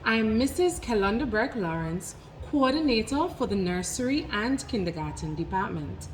I'm Mrs. Kellonda Burke-Lawrence, Coordinator for the Nursery and Kindergarten Department.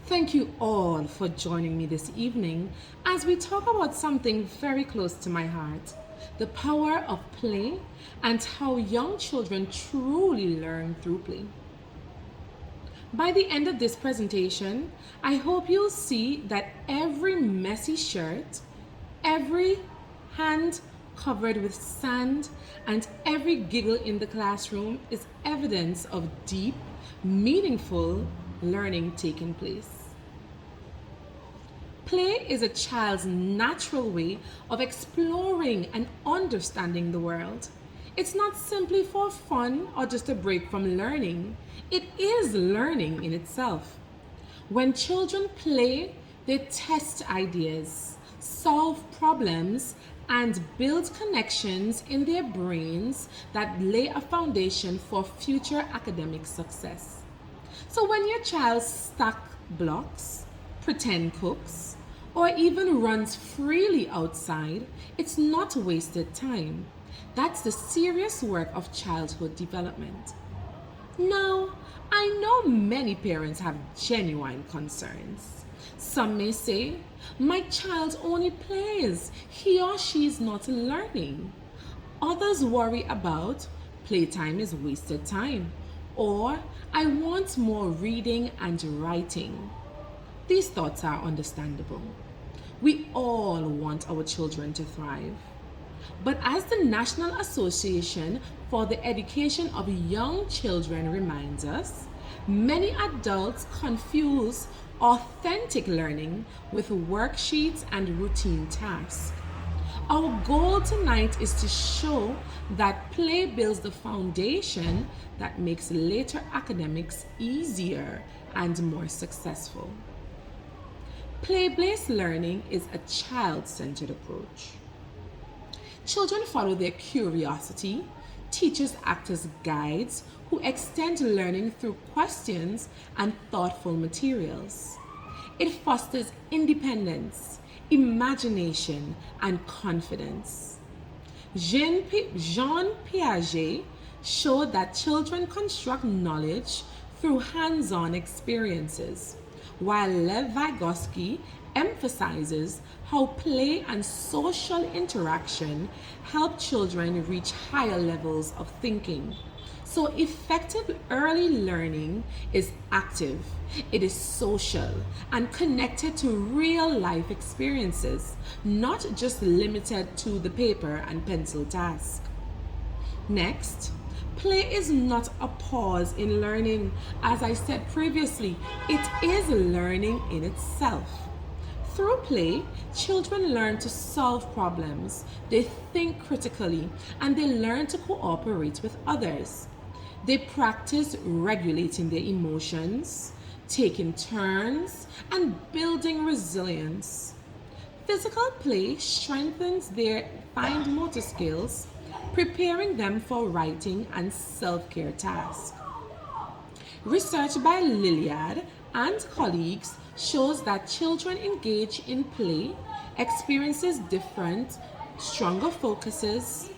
Thank you all for joining me this evening as we talk about something very close to my heart, the power of play and how young children truly learn through play. By the end of this presentation, I hope you'll see that every messy shirt, every hand covered with sand, and every giggle in the classroom is evidence of deep, meaningful learning taking place. Play is a child's natural way of exploring and understanding the world. It's not simply for fun or just a break from learning. It is learning in itself. When children play, they test ideas, solve problems, and build connections in their brains that lay a foundation for future academic success. So when your child stacks blocks, pretend cooks, or even runs freely outside, it's not wasted time. That's the serious work of childhood development. Now, I know many parents have genuine concerns. Some may say, my child only plays, he or she is not learning. Others worry about playtime is wasted time, or I want more reading and writing. These thoughts are understandable. We all want our children to thrive. But as the National Association for the Education of Young Children reminds us, many adults confuse authentic learning with worksheets and routine tasks. Our goal tonight is to show that play builds the foundation that makes later academics easier and more successful. Play-based learning is a child-centered approach. Children follow their curiosity. Teachers act as guides who extend learning through questions and thoughtful materials. It fosters independence, imagination, and confidence. Jean Piaget showed that children construct knowledge through hands-on experiences, while Lev Vygotsky emphasizes how play and social interaction help children reach higher levels of thinking. So effective early learning is active, it is social, and connected to real life experiences, not just limited to the paper and pencil task. Next, play is not a pause in learning. As I said previously, it is learning in itself. Through play, children learn to solve problems, they think critically, and they learn to cooperate with others. They practice regulating their emotions, taking turns, and building resilience. Physical play strengthens their fine motor skills, preparing them for writing and self-care tasks. Research by Lilliard and colleagues shows that children engaged in play experiences different, stronger focuses,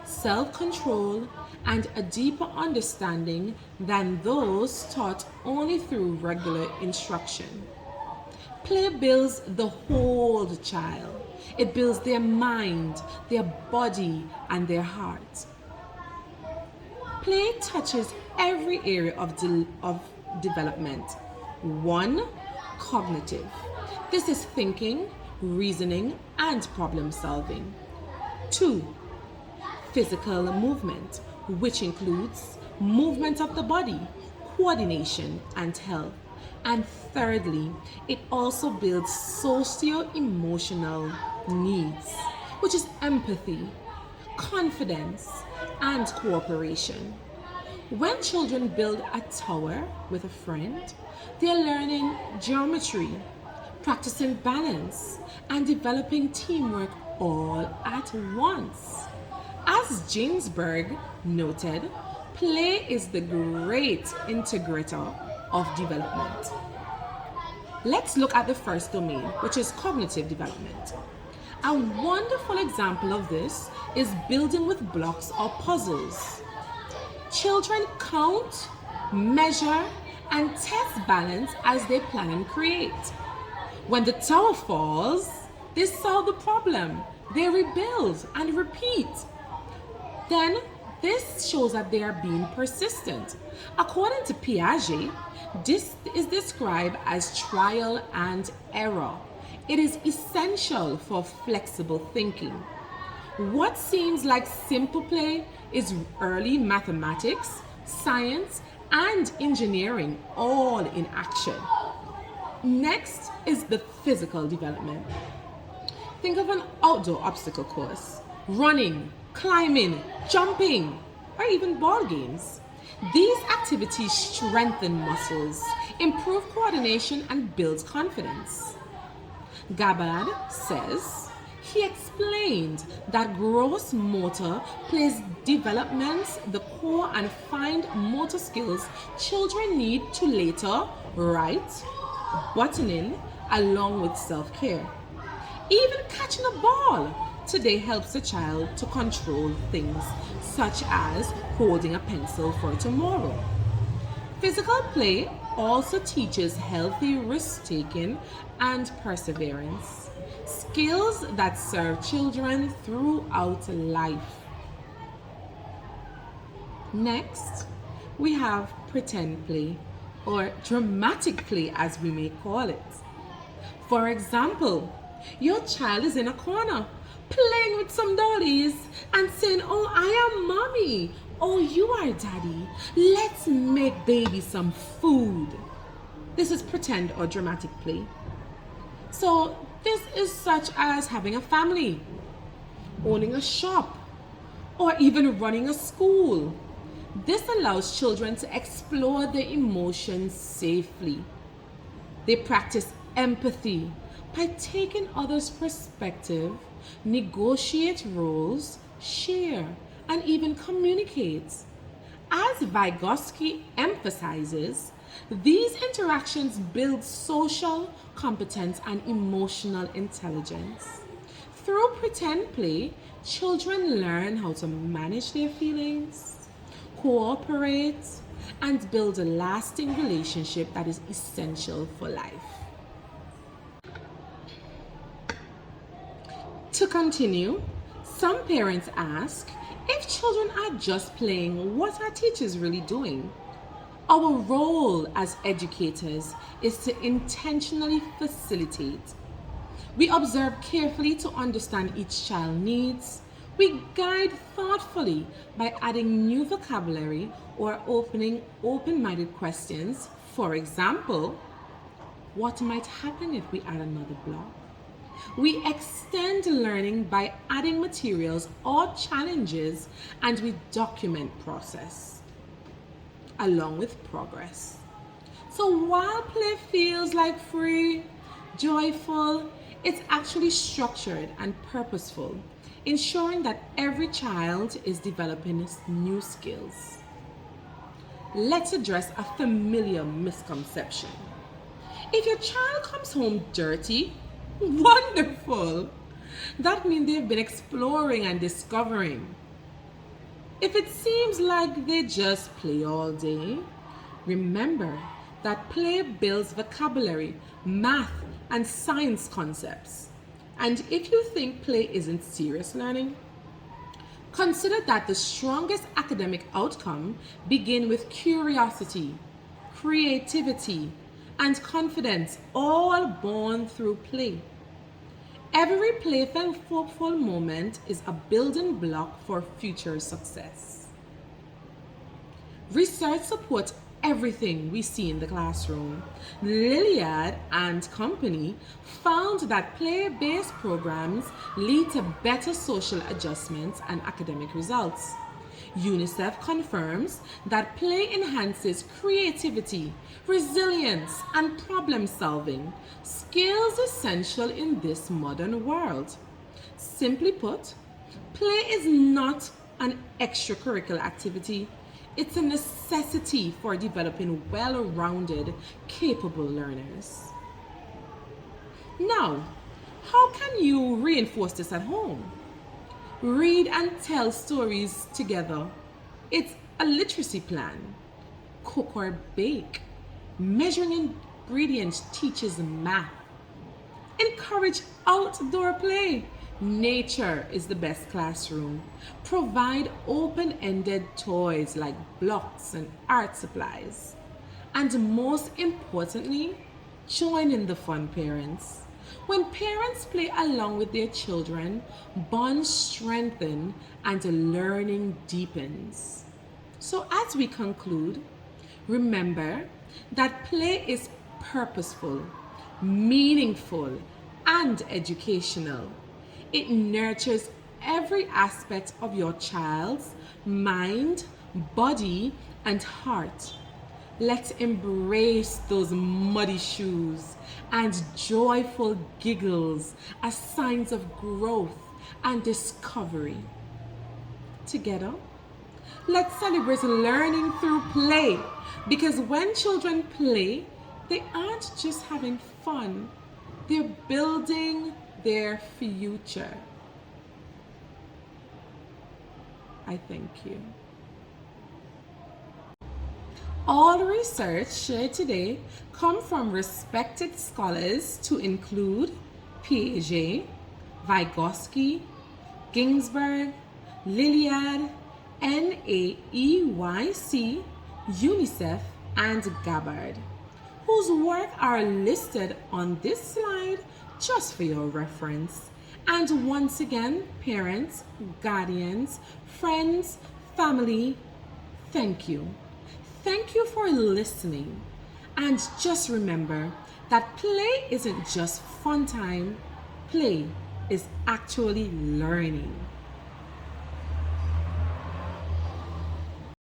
self-control, and a deeper understanding than those taught only through regular instruction. Play builds the whole child. It builds their mind, their body, and their heart. Play touches every area of development. 1. Cognitive. This is thinking, reasoning, and problem solving. 2. Physical movement, which includes movement of the body, coordination, and health. And thirdly, it also builds socio-emotional needs, which is empathy, confidence, and cooperation. When children build a tower with a friend, they're learning geometry, practicing balance, and developing teamwork all at once. As Ginsberg noted, play is the great integrator of development. Let's look at the first domain, which is cognitive development. A wonderful example of this is building with blocks or puzzles. Children count, measure, and test balance as they plan and create. When the tower falls, they solve the problem, they rebuild and repeat. Then this shows that they are being persistent. According to Piaget, this is described as trial and error. It is essential for flexible thinking. What seems like simple play is early mathematics, science, and engineering all in action. Next is the physical development. Think of an outdoor obstacle course, running, climbing, jumping, or even ball games. These activities strengthen muscles, improve coordination, and build confidence. Gabbard says he explained that gross motor plays develops the core and fine motor skills children need to later write, buttoning, along with self-care. Even catching a ball today helps the child to control things such as holding a pencil for tomorrow. Physical play also teaches healthy risk-taking and perseverance, skills that serve children throughout life. Next, we have pretend play, or dramatic play as we may call it. For example, your child is in a corner playing with some dollies and saying, "Oh, I am mommy. Oh, you are daddy. Let's make baby some food." This is pretend or dramatic play. So this is such as having a family, owning a shop, or even running a school. This allows children to explore their emotions safely. They practice empathy by taking others' perspective, negotiate roles, share, and even communicate. As Vygotsky emphasizes, these interactions build social competence and emotional intelligence. Through pretend play, children learn how to manage their feelings, cooperate, and build a lasting relationship that is essential for life. To continue, some parents ask, if children are just playing, what are teachers really doing? Our role as educators is to intentionally facilitate. We observe carefully to understand each child's needs. We guide thoughtfully by adding new vocabulary or opening open-minded questions. For example, what might happen if we add another block? We extend learning by adding materials or challenges, and we document process along with progress. So while play feels like free, joyful, it's actually structured and purposeful, ensuring that every child is developing new skills. Let's address a familiar misconception. If your child comes home dirty, wonderful! That means they've been exploring and discovering. If it seems like they just play all day, remember that play builds vocabulary, math, and science concepts. And if you think play isn't serious learning, consider that the strongest academic outcome begin with curiosity, creativity, and confidence, all born through play. Every playful moment is a building block for future success. Research supports everything we see in the classroom. Lilliard and company found that play-based programs lead to better social adjustments and academic results. UNICEF confirms that play enhances creativity, resilience, and problem solving, skills essential in this modern world. Simply put, play is not an extracurricular activity. It's a necessity for developing well-rounded, capable learners. Now, How can you reinforce this at home? Read and tell stories together. It's a literacy plan. Cook or bake. Measuring ingredients teaches math. Encourage outdoor play. Nature is the best classroom. Provide open-ended toys like blocks and art supplies. And most importantly, join in the fun, parents. When parents play along with their children, bonds strengthen and learning deepens. So as we conclude, remember that play is purposeful, meaningful, and educational. It nurtures every aspect of your child's mind, body, and heart. Let's embrace those muddy shoes and joyful giggles as signs of growth and discovery. Together, let's celebrate learning through play, because when children play, they aren't just having fun, they're building their future. I thank you. All research shared today come from respected scholars to include Piaget, Vygotsky, Ginsberg, Lilliard, NAEYC, UNICEF, and Gabbard, whose work are listed on this slide just for your reference. And once again, parents, guardians, friends, family, thank you. Thank you for listening. And just remember that play isn't just fun time, play is actually learning.